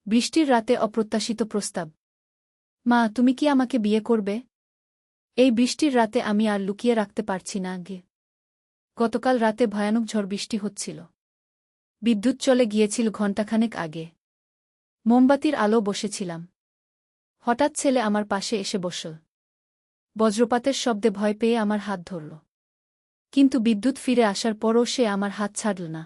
বৃষ্টির রাতে অপ্রত্যাশিত প্রস্তাব। মা, তুমি কি আমাকে বিয়ে করবে? এই বৃষ্টির রাতে আমি আর লুকিয়ে রাখতে পারছি না গে। গতকাল রাতে ভয়ানক ঝড় বৃষ্টি হচ্ছিল। বিদ্যুৎ চলে গিয়েছিল ঘণ্টাখানেক আগে। মোমবাতির আলো বসেছিলাম। হঠাৎ ছেলে আমার পাশে এসে বসল। বজ্রপাতের শব্দে ভয় পেয়ে আমার হাত ধরল। কিন্তু বিদ্যুৎ ফিরে আসার পরও সে আমার হাত ছাড়ল না।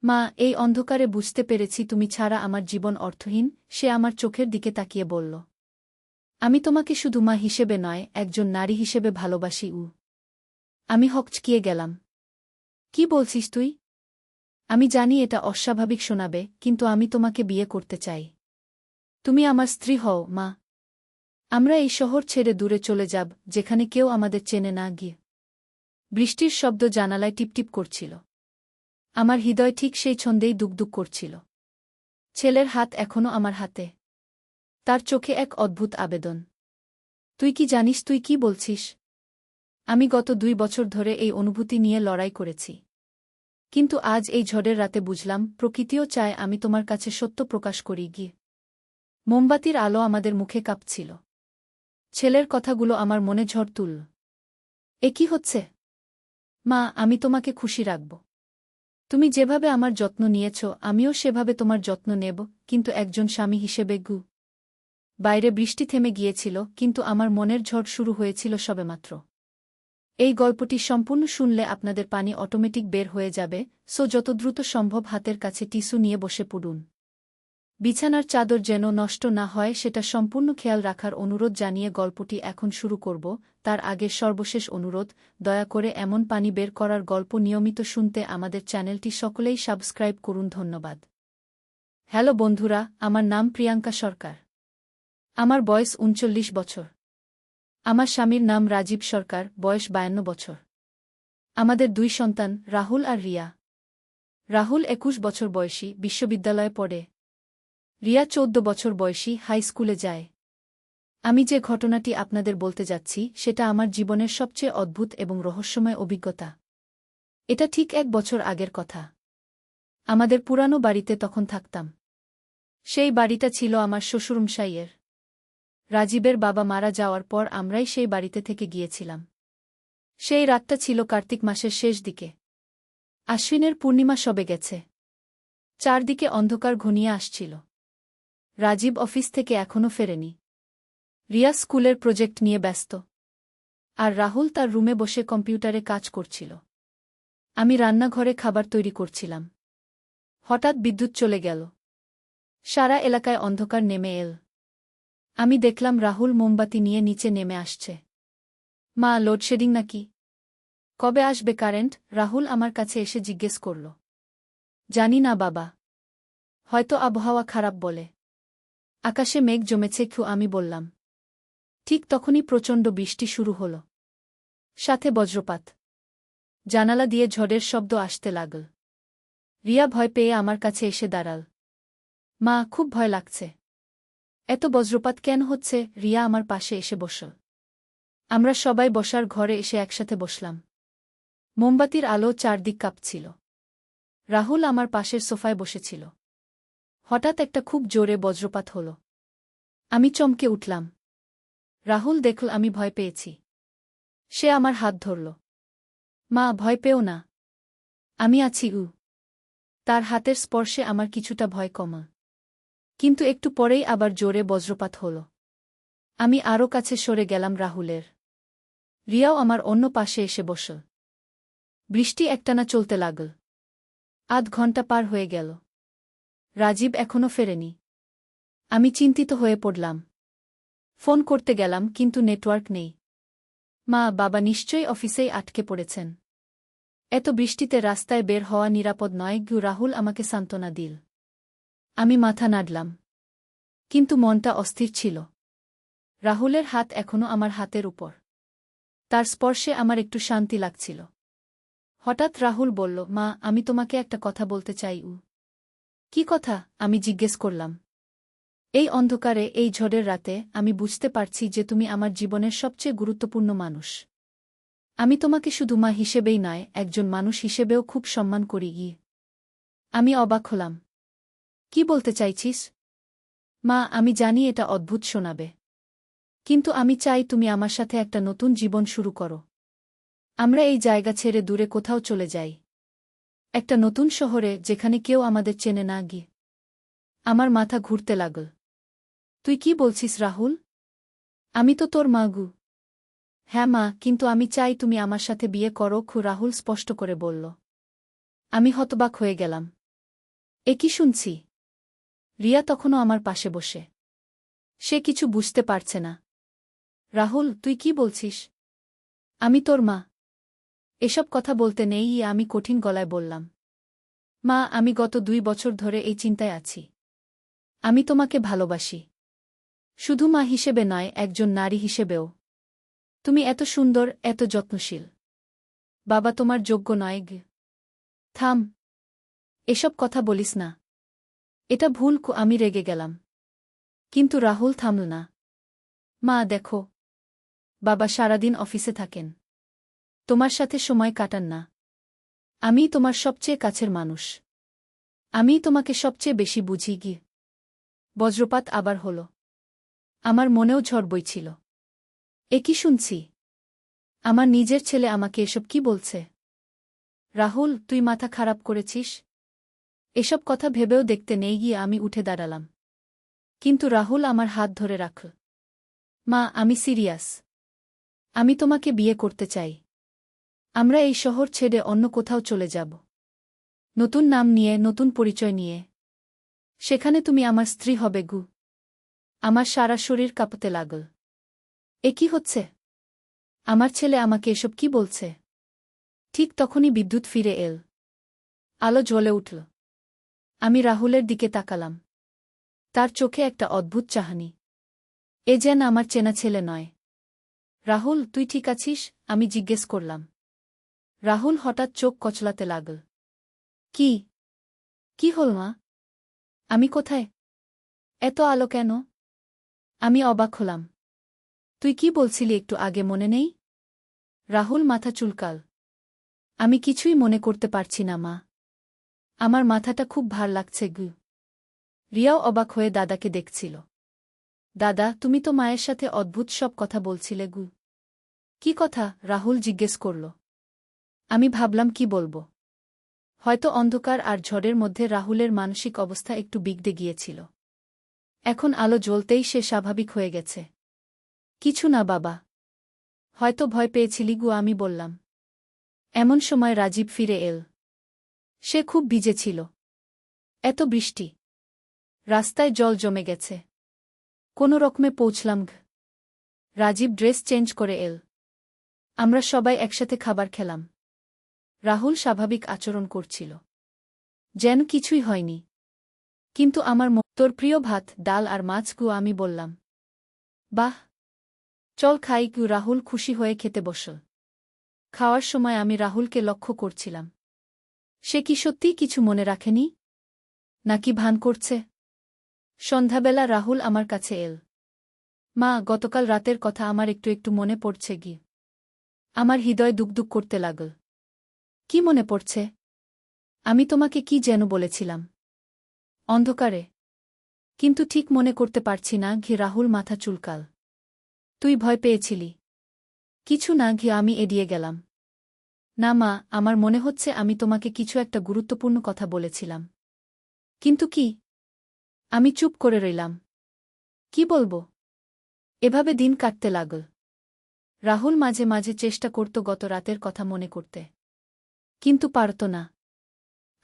মা, এই অন্ধকারে বুঝতে পেরেছি তুমি ছাড়া আমার জীবন অর্থহীন। সে আমার চোখের দিকে তাকিয়ে বলল, আমি তোমাকে শুধু মা হিসেবে নয়, একজন নারী হিসেবে ভালোবাসি। আমি হকচকিয়ে গেলাম। কি বলছিস তুই? আমি জানি এটা অস্বাভাবিক শোনাবে, কিন্তু আমি তোমাকে বিয়ে করতে চাই। তুমি আমার স্ত্রী হও, মা। আমরা এই শহর ছেড়ে দূরে চলে যাব, যেখানে কেউ আমাদের চেনে না গিয়ে। বৃষ্টির শব্দ জানালায় টিপটিপ করছিল। আমার হৃদয় ঠিক সেই ছন্দেই দুকদুক করছিল। ছেলের হাত এখনো আমার হাতে। তার চোখে এক অদ্ভুত আবেদন। তুই কি জানিস তুই কি বলছিস? আমি গত 2 বছর ধরে এই অনুভূতি নিয়ে লড়াই করেছি। কিন্তু আজ এই ঝড়ের রাতে বুঝলাম, প্রকৃতিও চায় আমি তোমার কাছে সত্য প্রকাশ করি গিয়ে। মোমবাতির আলো আমাদের মুখে কাঁপছিল। ছেলের কথাগুলো আমার মনে ঝড় তুলল। এ কি হচ্ছে? মা, আমি তোমাকে খুশি রাখব। তুমি যেভাবে আমার যত্ন নিয়েছ, আমিও সেভাবে তোমার যত্ন নেব, কিন্তু একজন স্বামী হিসেবে। বাইরে বৃষ্টি থেমে গিয়েছিল, কিন্তু আমার মনের ঝড় শুরু হয়েছিল সবেমাত্র। এই গল্পটি সম্পূর্ণ শুনলে আপনাদের পানি অটোমেটিক বের হয়ে যাবে, সো যত দ্রুত সম্ভব হাতের কাছে টিস্যু নিয়ে বসে পড়ুন। বিছানার চাদর যেন নষ্ট না হয় সেটা সম্পূর্ণ খেয়াল রাখার অনুরোধ জানিয়ে গল্পটি এখন শুরু করব। তার আগে সর্বশেষ অনুরোধ, দয়া করে এমন পানি বের করার গল্প নিয়মিত শুনতে আমাদের চ্যানেলটি সকলেই সাবস্ক্রাইব করুন। ধন্যবাদ। হ্যালো বন্ধুরা, আমার নাম প্রিয়াঙ্কা সরকার। আমার বয়স 39 বছর। আমার স্বামীর নাম রাজীব সরকার, বয়স 52 বছর। আমাদের 2 সন্তান, রাহুল আর রিয়া। রাহুল 21 বছর বয়সী, বিশ্ববিদ্যালয়ে পড়ে। রিয়া 14 বছর বয়সী, হাই স্কুলে যায়। আমি যে ঘটনাটি আপনাদের বলতে যাচ্ছি সেটা আমার জীবনের সবচেয়ে অদ্ভুত এবং রহস্যময় অভিজ্ঞতা। এটা ঠিক 1 বছর আগের কথা। আমাদের পুরানো বাড়িতে তখন থাকতাম। সেই বাড়িটা ছিল আমার শ্বশুরমশাইয়ের। রাজীবের বাবা মারা যাওয়ার পর আমরাই সেই বাড়িতে থেকে গিয়েছিলাম। সেই রাতটা ছিল কার্তিক মাসের শেষ দিকে। আশ্বিনের পূর্ণিমা সবে গেছে। চারদিকে অন্ধকার ঘনিয়ে আসছিল। রাজীব অফিস থেকে এখনও ফেরেনি। রিয়া স্কুলের প্রজেক্ট নিয়ে ব্যস্ত। আর রাহুল তার রুমে বসে কম্পিউটারে কাজ করছিল। আমি রান্নাঘরে খাবার তৈরি করছিলাম। হঠাৎ বিদ্যুৎ চলে গেল। সারা এলাকায় অন্ধকার নেমে এল। আমি দেখলাম রাহুল মোমবাতি নিয়ে নিচে নেমে আসছে। মা, লোডশেডিং নাকি? কবে আসবে কারেন্ট? রাহুল আমার কাছে এসে জিজ্ঞেস করল। জানি না বাবা। হয়তো আবহাওয়া খারাপ বলে। আকাশে মেঘ জমেছে আমি বললাম। ঠিক তখনই প্রচণ্ড বৃষ্টি শুরু হল। সাথে বজ্রপাত। জানালা দিয়ে ঝড়ের শব্দ আসতে লাগল। রিয়া ভয় পেয়ে আমার কাছে এসে দাঁড়াল। মা, খুব ভয় লাগছে। এত বজ্রপাত কেন হচ্ছে? রিয়া আমার পাশে এসে বসল। আমরা সবাই বসার ঘরে এসে একসাথে বসলাম। মোমবাতির আলো চারদিক কাঁপছিল। রাহুল আমার পাশের সোফায় বসেছিল। হঠাৎ একটা খুব জোরে বজ্রপাত হল। আমি চমকে উঠলাম। রাহুল দেখল আমি ভয় পেয়েছি। সে আমার হাত ধরল। মা, ভয় পেও না। আমি আছি। তার হাতের স্পর্শে আমার কিছুটা ভয় কমা। কিন্তু একটু পরেই আবার জোরে বজ্রপাত হল। আমি আরও কাছে সরে গেলাম রাহুলের। রিয়াও আমার অন্য পাশে এসে বসল। বৃষ্টি একটানা চলতে লাগল। আধ ঘণ্টা পার হয়ে গেল। রাজীব এখনও ফেরেনি। আমি চিন্তিত হয়ে পড়লাম। ফোন করতে গেলাম, কিন্তু নেটওয়ার্ক নেই। মা, বাবা নিশ্চয়ই অফিসেই আটকে পড়েছেন। এত বৃষ্টিতে রাস্তায় বের হওয়া নিরাপদ নয়। রাহুল আমাকে সান্ত্বনা দিল। আমি মাথা নাড়লাম। কিন্তু মনটা অস্থির ছিল। রাহুলের হাত এখনও আমার হাতের উপর। তার স্পর্শে আমার একটু শান্তি লাগছিল। হঠাৎ রাহুল বলল, মা, আমি তোমাকে একটা কথা বলতে চাই। কি কথা? আমি জিজ্ঞেস করলাম। এই অন্ধকারে, এই ঝড়ের রাতে আমি বুঝতে পারছি যে তুমি আমার জীবনের সবচেয়ে গুরুত্বপূর্ণ মানুষ। আমি তোমাকে শুধু মা হিসেবেই নয়, একজন মানুষ হিসেবেও খুব সম্মান করি। আমি অবাক হলাম। কি বলতে চাইছিস? মা, আমি জানি এটা অদ্ভুত শোনাবে। কিন্তু আমি চাই তুমি আমার সাথে একটা নতুন জীবন শুরু করো। আমরা এই জায়গা ছেড়ে দূরে কোথাও চলে যাই। একটা নতুন শহরে, যেখানে কেউ আমাদের চেনে না গিয়ে। আমার মাথা ঘুরতে লাগল। তুই কি বলছিস রাহুল? আমি তো তোর মা গু। হ্যাঁ মা, কিন্তু আমি চাই তুমি আমার সাথে বিয়ে করো, রাহুল স্পষ্ট করে বলল। আমি হতবাক হয়ে গেলাম। এ কি শুনছি? রিয়া তখনও আমার পাশে বসে। সে কিছু বুঝতে পারছে না। রাহুল, তুই কি বলছিস? আমি তোর মা। এসব কথা বলতে নেই, আমি কঠিন গলায় বললাম। মা, আমি গত 2 বছর ধরে এই চিন্তায় আছি। আমি তোমাকে ভালোবাসি। শুধু মা হিসেবে নয়, একজন নারী হিসেবেও। তুমি এত সুন্দর, এত যত্নশীল। বাবা তোমার যোগ্য নয় গে। থাম। এসব কথা বলিস না। এটা ভুল। আমি রেগে গেলাম। কিন্তু রাহুল থামল না। মা দেখো, বাবা সারাদিন অফিসে থাকেন। তোমার সাথে সময় কাটান না। আমিই তোমার সবচেয়ে কাছের মানুষ। আমিই তোমাকে সবচেয়ে বেশি বুঝি গিয়ে। বজ্রপাত আবার হল। আমার মনেও ঝড় বইছিল। এ কি শুনছি? আমার নিজের ছেলে আমাকে এসব কি বলছে? রাহুল, তুই মাথা খারাপ করেছিস? এসব কথা ভেবেও দেখতে নেই গিয়ে আমি উঠে দাঁড়ালাম। কিন্তু রাহুল আমার হাত ধরে রাখল। মা, আমি সিরিয়াস। আমি তোমাকে বিয়ে করতে চাই। আমরা এই শহর ছেড়ে অন্য কোথাও চলে যাব। নতুন নাম নিয়ে, নতুন পরিচয় নিয়ে। সেখানে তুমি আমার স্ত্রী হবে গু। আমার সারা শরীর কাঁপতে লাগল। এ কি হচ্ছে? আমার ছেলে আমাকে এসব কি বলছে? ঠিক তখনই বিদ্যুৎ ফিরে এল। আলো জ্বলে উঠল। আমি রাহুলের দিকে তাকালাম। তার চোখে একটা অদ্ভুত চাহনি। এ যেন আমার চেনা ছেলে নয়। রাহুল, তুই ঠিক আছিস? আমি জিজ্ঞেস করলাম। রাহুল হঠাৎ চোখ কচলাতে লাগল। কি? কি হল মা? আমি কোথায়? এত আলো কেন? আমি অবাক হলাম। তুই কি বলছিলি একটু আগে, মনে নেই? রাহুল মাথা চুলকাল। আমি কিছুই মনে করতে পারছি না মা। আমার মাথাটা খুব ভার লাগছে গু। রিয়াও অবাক হয়ে দাদাকে দেখছিল। দাদা, তুমি তো মায়ের সাথে অদ্ভুত সব কথা বলছিলে গু। কি কথা? রাহুল জিজ্ঞেস করল। আমি ভাবলাম কি বলবো। হয়তো অন্ধকার আর ঝড়ের মধ্যে রাহুলের মানসিক অবস্থা একটু বিগড়ে গিয়েছিল। এখন আলো জ্বলতেই সে স্বাভাবিক হয়ে গেছে। কিছু না বাবা। হয়তো ভয় পেয়েছিলি গু, আমি বললাম। এমন সময় রাজীব ফিরে এল। সে খুব ভিজেছিল। এত বৃষ্টি। রাস্তায় জল জমে গেছে। কোনো রকমে পৌঁছলাম। রাজীব ড্রেস চেঞ্জ করে এল। আমরা সবাই একসাথে খাবার খেলাম। রাহুল স্বাভাবিক আচরণ করছিল। যেন কিছুই হয়নি। কিন্তু আমার তোর প্রিয় ভাত, ডাল আর মাছ গু, আমি বললাম। বাহ, চল খাই গু। রাহুল খুশি হয়ে খেতে বসল। খাওয়ার সময় আমি রাহুলকে লক্ষ্য করছিলাম। সে কি সত্যিই কিছু মনে রাখেনি? নাকি ভান করছে? সন্ধ্যাবেলা রাহুল আমার কাছে এল। মা, গতকাল রাতের কথা আমার একটু একটু মনে পড়ছে গি। আমার হৃদয় দুকদুক করতে লাগল। কি মনে পড়ছে? আমি তোমাকে কি যেন বলেছিলাম? অন্ধকারে। কিন্তু ঠিক মনে করতে পারছি না ঘি। রাহুল মাথা চুলকাল। তুই ভয় পেয়েছিলি? কিছু না ঘি, আমি এড়িয়ে গেলাম। না মা, আমার মনে হচ্ছে আমি তোমাকে কিছু একটা গুরুত্বপূর্ণ কথা বলেছিলাম। কিন্তু কি? আমি চুপ করে রইলাম। কি বলবো? এভাবে দিন কাটতে লাগল। রাহুল মাঝে মাঝে চেষ্টা করত গত রাতের কথা মনে করতে। কিন্তু পারত না।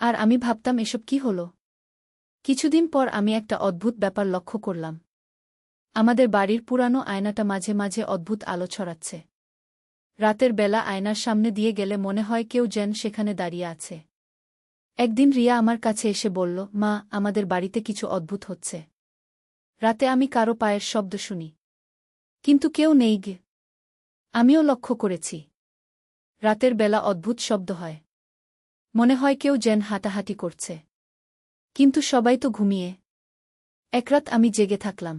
আর আমি ভাবতাম, এসব কি হল? কিছুদিন পর আমি একটা অদ্ভুত ব্যাপার লক্ষ্য করলাম। আমাদের বাড়ির পুরানো আয়নাটা মাঝে মাঝে অদ্ভুত আলো ছড়াচ্ছে। রাতের বেলা আয়নার সামনে দিয়ে গেলে মনে হয় কেউ যেন সেখানে দাঁড়িয়ে আছে। একদিন রিয়া আমার কাছে এসে বলল, মা, আমাদের বাড়িতে কিছু অদ্ভুত হচ্ছে। রাতে আমি কারো পায়ের শব্দ শুনি। কিন্তু কেউ নেই গে। আমিও লক্ষ্য করেছি। রাতের বেলা অদ্ভুত শব্দ হয়। মনে হয় কেউ যেন হাঁটাহাঁটি করছে। কিন্তু সবাই তো ঘুমিয়ে। একরাত আমি জেগে থাকলাম।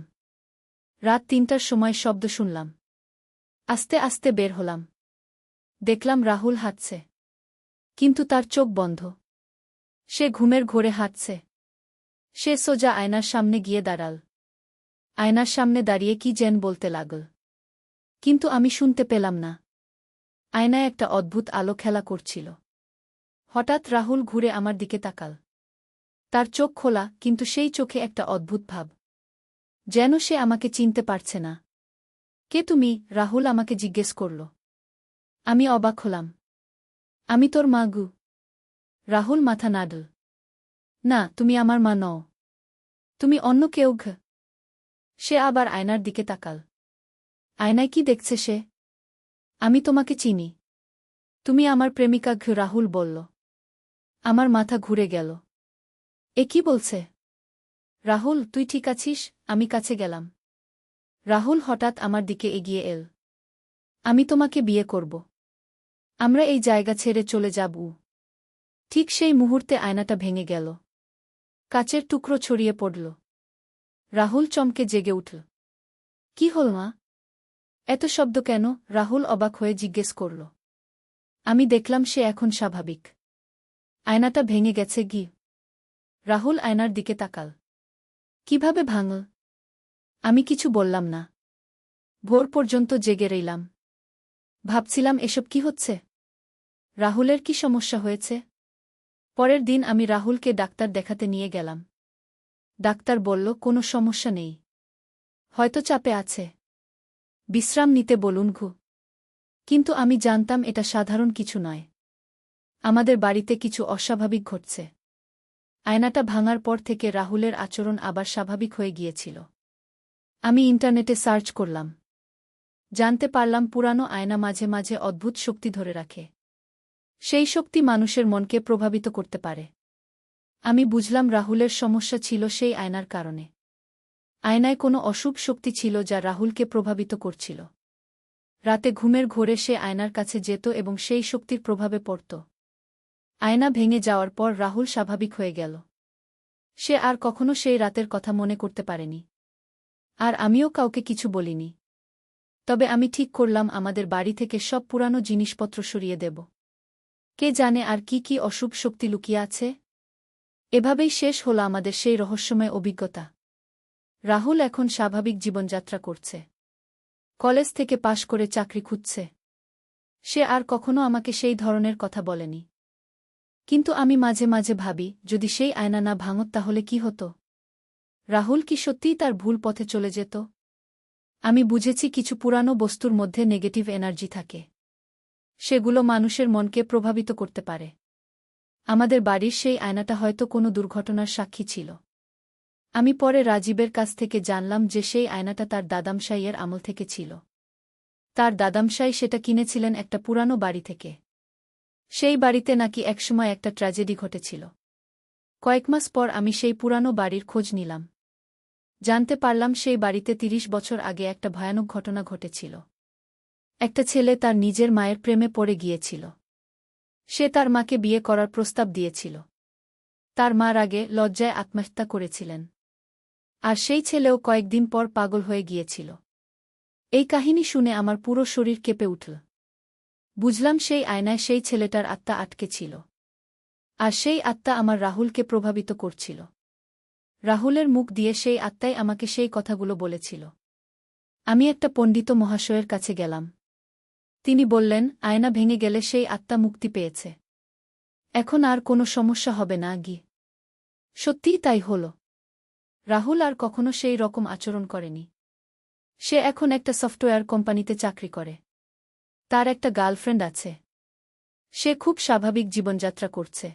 রাত 3টার সময় শব্দ শুনলাম। আস্তে আস্তে বের হলাম। দেখলাম রাহুল হাঁটছে। কিন্তু তার চোখ বন্ধ। সে ঘুমের ঘোরে হাঁটছে। সে সোজা আয়নার সামনে গিয়ে দাঁড়াল। আয়নার সামনে দাঁড়িয়ে কি যেন বলতে লাগল, কিন্তু আমি শুনতে পেলাম না। আয়নায় একটা অদ্ভুত আলো খেলা করছিল। হঠাৎ রাহুল ঘুরে আমার দিকে তাকাল। তার চোখ খোলা, কিন্তু সেই চোখে একটা অদ্ভুত ভাব, যেন সে আমাকে চিনতে পারছে না। কে তুমি? রাহুল আমাকে জিজ্ঞেস করল। আমি অবাক হলাম। আমি তোর মা গু। রাহুল মাথা নাড়ল। না, তুমি আমার মা নও। তুমি অন্য কেউ। সে আবার আয়নার দিকে তাকাল। আয়নায় কি দেখছে সে? আমি তোমাকে চিনি। তুমি আমার প্রেমিকা। রাহুল বলল। আমার মাথা ঘুরে গেল। এ কি বলছে? রাহুল, তুই ঠিক আছিস? আমি কাছে গেলাম। রাহুল হঠাৎ আমার দিকে এগিয়ে এল। আমি তোমাকে বিয়ে করব। আমরা এই জায়গা ছেড়ে চলে যাব। ঠিক সেই মুহূর্তে আয়নাটা ভেঙে গেল। কাচের টুকরো ছড়িয়ে পড়ল। রাহুল চমকে জেগে উঠল। কি হল মা? এত শব্দ কেন? রাহুল অবাক হয়ে জিজ্ঞেস করল। আমি দেখলাম সে এখন স্বাভাবিক। আয়নাটা ভেঙে গেছে। রাহুল আয়নার দিকে তাকাল। কিভাবে ভাঙল? আমি কিছু বললাম না। ভোর পর্যন্ত জেগে রইলাম। ভাবছিলাম এসব কি হচ্ছে। রাহুলের কি সমস্যা হয়েছে? পরের দিন আমি রাহুলকে ডাক্তার দেখাতে নিয়ে গেলাম। ডাক্তার বলল, কোনো সমস্যা নেই। হয়তো চাপে আছে। বিশ্রাম নিতে বলুন। কিন্তু আমি জানতাম এটা সাধারণ কিছু নয়। আমাদের বাড়িতে কিছু অস্বাভাবিক ঘটছে। আয়নাটা ভাঙার পর থেকে রাহুলের আচরণ আবার স্বাভাবিক হয়ে গিয়েছিল। আমি ইন্টারনেটে সার্চ করলাম। জানতে পারলাম পুরানো আয়না মাঝে মাঝে অদ্ভুত শক্তি ধরে রাখে। সেই শক্তি মানুষের মনকে প্রভাবিত করতে পারে। আমি বুঝলাম রাহুলের সমস্যা ছিল সেই আয়নার কারণে। আয়নায় কোনো অশুভ শক্তি ছিল যা রাহুলকে প্রভাবিত করছিল। রাতে ঘুমের ঘোরে সে আয়নার কাছে যেত এবং সেই শক্তির প্রভাবে পড়ত। আয়না ভেঙে যাওয়ার পর রাহুল স্বাভাবিক হয়ে গেল। সে আর কখনো সেই রাতের কথা মনে করতে পারেনি। আর আমিও কাউকে কিছু বলিনি। তবে আমি ঠিক করলাম আমাদের বাড়ি থেকে সব পুরানো জিনিসপত্র সরিয়ে দেব। কে জানে আর কি কি অশুভ শক্তি লুকিয়ে আছে। এভাবেই শেষ হল আমাদের সেই রহস্যময় অভিজ্ঞতা। রাহুল এখন স্বাভাবিক জীবনযাত্রা করছে। কলেজ থেকে পাশ করে চাকরি খুঁজছে। সে আর কখনো আমাকে সেই ধরনের কথা বলেনি। কিন্তু আমি মাঝে মাঝে ভাবি, যদি সেই আয়না না ভাঙত তাহলে কি হতো? রাহুল কি সত্যিই তার ভুল পথে চলে যেত? আমি বুঝেছি কিছু পুরানো বস্তুর মধ্যে নেগেটিভ এনার্জি থাকে। সেগুলো মানুষের মনকে প্রভাবিত করতে পারে। আমাদের বাড়ির সেই আয়নাটা হয়তো কোনো দুর্ঘটনার সাক্ষী ছিল। আমি পরে রাজীবের কাছ থেকে জানলাম যে সেই আয়নাটা তার দাদামশাইয়ের আমল থেকে ছিল। তার দাদামশাই সেটা কিনেছিলেন একটা পুরানো বাড়ি থেকে। সেই বাড়িতে নাকি একসময় একটা ট্র্যাজেডি ঘটেছিল। কয়েক মাস পর আমি সেই পুরানো বাড়ির খোঁজ নিলাম। জানতে পারলাম সেই বাড়িতে ৩০ বছর আগে একটা ভয়ানক ঘটনা ঘটেছিল। একটা ছেলে তার নিজের মায়ের প্রেমে পড়ে গিয়েছিল। সে তার মাকে বিয়ে করার প্রস্তাব দিয়েছিল। তার মা রাগে লজ্জায় আত্মহত্যা করেছিলেন। আর সেই ছেলেও কয়েকদিন পর পাগল হয়ে গিয়েছিল। এই কাহিনী শুনে আমার পুরো শরীর কেঁপে উঠল। বুঝলাম সেই আয়নায় সেই ছেলেটার আত্মা আটকে ছিল। আর সেই আত্মা আমার রাহুলকে প্রভাবিত করছিল। রাহুলের মুখ দিয়ে সেই আত্মাই আমাকে সেই কথাগুলো বলেছিল। আমি একটা পণ্ডিত মহাশয়ের কাছে গেলাম। তিনি বললেন, আয়না ভেঙে গেলে সেই আত্মা মুক্তি পেয়েছে। এখন আর কোনো সমস্যা হবে না। সত্যিই তাই হল। রাহুল আর কখনো সেই রকম আচরণ করেনি। সে এখন একটা সফটওয়্যার কোম্পানিতে চাকরি করে। তার একটা গার্লফ্রেন্ড আছে। সে খুব স্বাভাবিক জীবনযাত্রা করছে।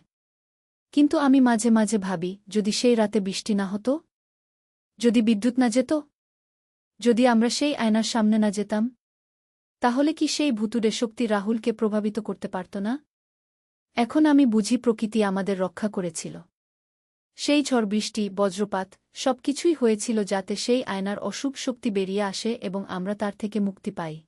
কিন্তু আমি মাঝে মাঝে ভাবি, যদি সেই রাতে বৃষ্টি না হতো, যদি বিদ্যুৎ না যেত, যদি আমরা সেই আয়নার সামনে না যেতাম, তাহলে কি সেই ভুতুড়ে শক্তি রাহুলকে প্রভাবিত করতে পারত না? এখন আমি বুঝি প্রকৃতি আমাদের রক্ষা করেছিল। সেই ঝড় বৃষ্টি, বজ্রপাত সবকিছুই হয়েছিল যাতে সেই আয়নার অশুভ শক্তি বেরিয়ে আসে এবং আমরা তার থেকে মুক্তি পাই।